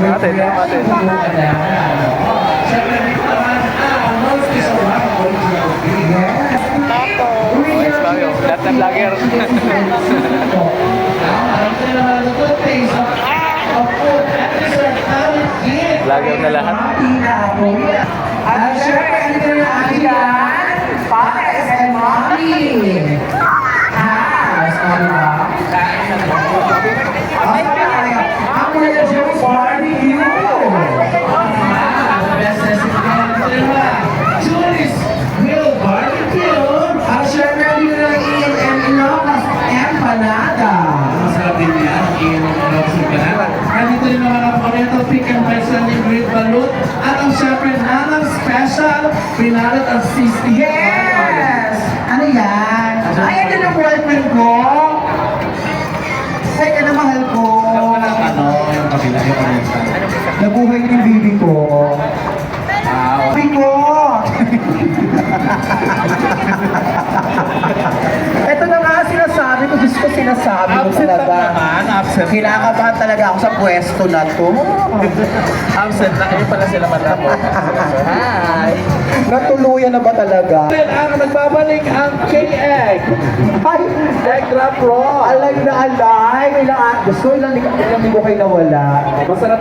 Natin. Yes, Fabio. Lahat ng vlogger. Vlogger na lahat. At syempre, andito na yung ating fathers and mommy. House, o diba? Ang mga Joe's Barbecue. Julie's Grill Barbecue. At syempre, andito na yung Ian and Ilocos Empanada. Masarap din yan, ang iyon ng Ilocos Empanada. Nandito rin naman ang Oriental Pick and Rice and Great Balut. At ang syempre, Nanang Special, pinalot ang sisig. Yes! Ano yan? Ay, ano na boyfriend ko? Ay, ano mahal ko? Ano, yung kabila, yung Oriental. Nabuhay ko yung baby ko. Baby ko! Ito na nga sinasabi ko, Diyos ko sinasabi ko Absent lang talaga. naman, absent. Kinakabahan talaga ako sa pwesto na to. Absent na, ayun pala sila madamo. Hi! Natuluyan na ba talaga? Then, ang nagbabalik ang K-Egg. Ay, Egg Wrap Roll. alay na alay. Ilang, Diyos ko, ilang linggo kayo nawala. Masarap